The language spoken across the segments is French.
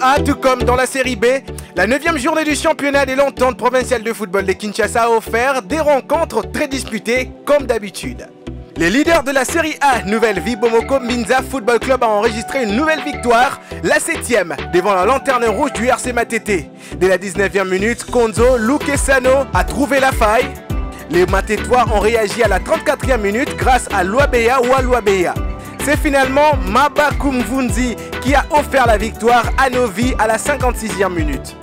A, tout comme dans la série B, la 9e journée du championnat de l'entente provinciale de football de Kinshasa a offert des rencontres très disputées comme d'habitude. Les leaders de la série A, Nouvelle Vie Bomoko Minza Football Club a enregistré une nouvelle victoire, la 7e, devant la lanterne rouge du RC Matete. Dès la 19e minute, Konzo Lukesano a trouvé la faille. Les Matétois ont réagi à la 34e minute grâce à Luabeya Waluabeya. C'est finalement Maba Kumvunzi qui a offert la victoire à Novi à la 56e minute.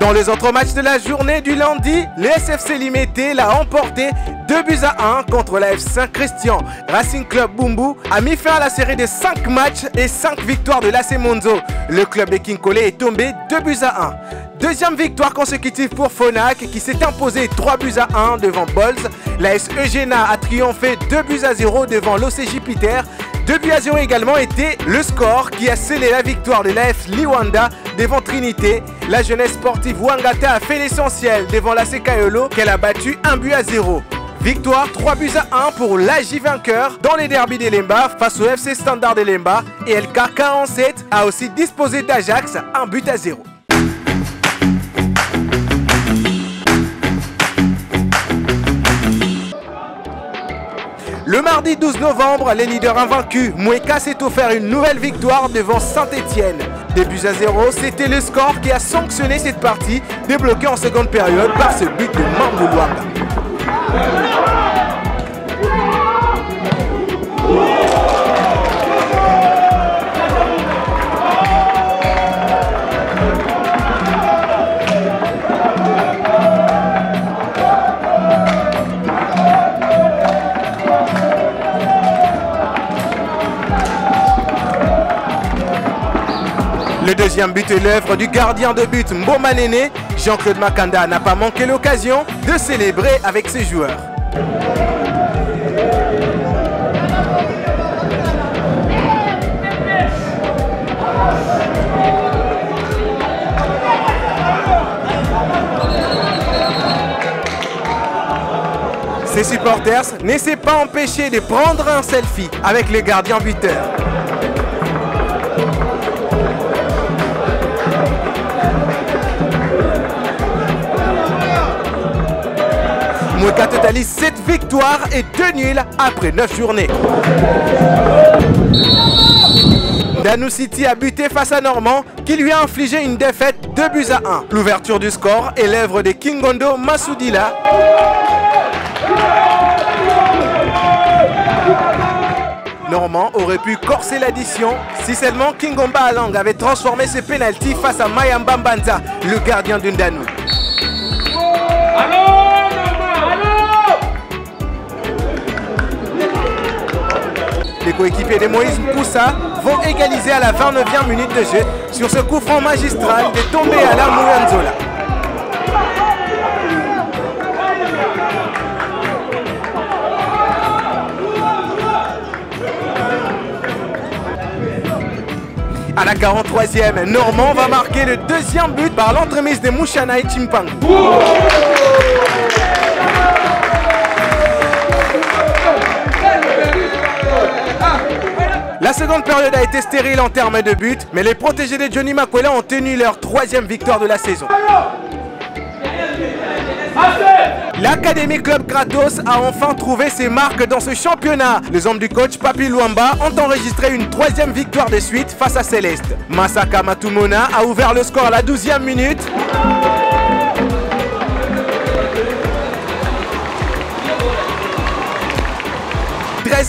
Dans les autres matchs de la journée du lundi, le SFC Limité l'a emporté 2-1 contre la F Saint-Christian. Racing Club Bumbu a mis fin à la série de 5 matchs et 5 victoires de l'AC Monzo. Le club de Kinkole est tombé 2-1. Deuxième victoire consécutive pour Fonac qui s'est imposé 3-1 devant Bolz. La S Eugena a triomphé 2-0 devant l'OCJ Peter. 2-0 également était le score qui a scellé la victoire de l'AF Liwanda devant Trinité. La jeunesse sportive Wangata a fait l'essentiel devant la Sekayolo qu'elle a battu 1-0. Victoire 3-1 pour l'AJ vainqueur dans les derbys d'Elemba face au FC Standard d'Elemba et LK 47 a aussi disposé d'Ajax 1-0. Le mardi 12 novembre, les leaders invaincus, Moueka s'est offert une nouvelle victoire devant Saint-Etienne. 2-0, c'était le score qui a sanctionné cette partie, débloquée en seconde période par ce but de Mamboulouanga. Le deuxième but est l'œuvre du gardien de but Mboma Nene. Jean-Claude Makanda n'a pas manqué l'occasion de célébrer avec ses joueurs. Ses supporters ne s'est pas empêché de prendre un selfie avec le gardien buteur. Moueka totalise 7 victoires et 2 nuls après 9 journées. Danou City a buté face à Normand qui lui a infligé une défaite 2-1. L'ouverture du score est l'œuvre de Kingondo Massoudila. Normand aurait pu corser l'addition si seulement Kingomba Alang avait transformé ses pénaltys face à Mayamba Mbanza, le gardien d'Undanou. Les coéquipiers de Moïse Mpoussa vont égaliser à la 29e minute de jeu sur ce coup franc magistral de Tombé à la Mouyanzola. À la 43e, Normand va marquer le deuxième but par l'entremise de Mouchana et Chimpang. La seconde période a été stérile en termes de buts, mais les protégés de Johnny Makwela ont tenu leur 3e victoire de la saison. L'Académie Club Kratos a enfin trouvé ses marques dans ce championnat. Les hommes du coach Papi Luamba ont enregistré une 3e victoire de suite face à Céleste. Masaka Matumona a ouvert le score à la 12e minute.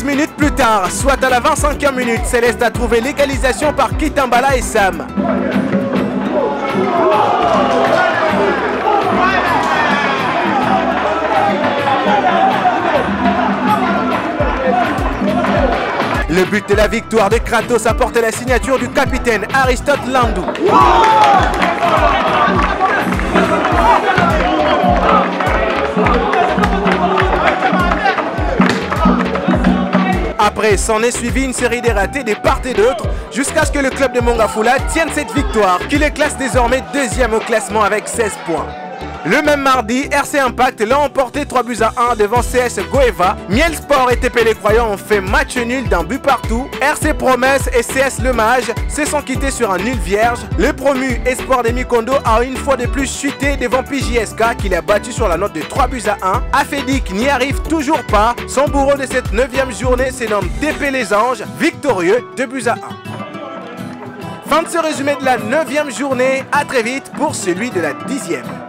Minutes plus tard, soit à la 25e minute, Céleste a trouvé l'égalisation par Kitambala et Sam. Le but de la victoire de Kratos apporte la signature du capitaine Aristote Landou. Après, s'en est suivi une série de ratés de part et d'autre jusqu'à ce que le club de Mongafula tienne cette victoire qui les classe désormais deuxième au classement avec 16 points. Le même mardi, RC Impact l'a emporté 3-1 devant CS Goeva. Miel Sport et TP Les Croyants ont fait match nul d'un but partout. RC Promesse et CS Le Mage se sont quittés sur un nul vierge. Le promu Espoir de Mikondo a une fois de plus chuté devant PJSK qui l'a battu sur la note de 3-1. Afedik n'y arrive toujours pas. Son bourreau de cette 9e journée se nomme TP Les Anges, victorieux 2-1. Fin de ce résumé de la 9e journée. À très vite pour celui de la 10e.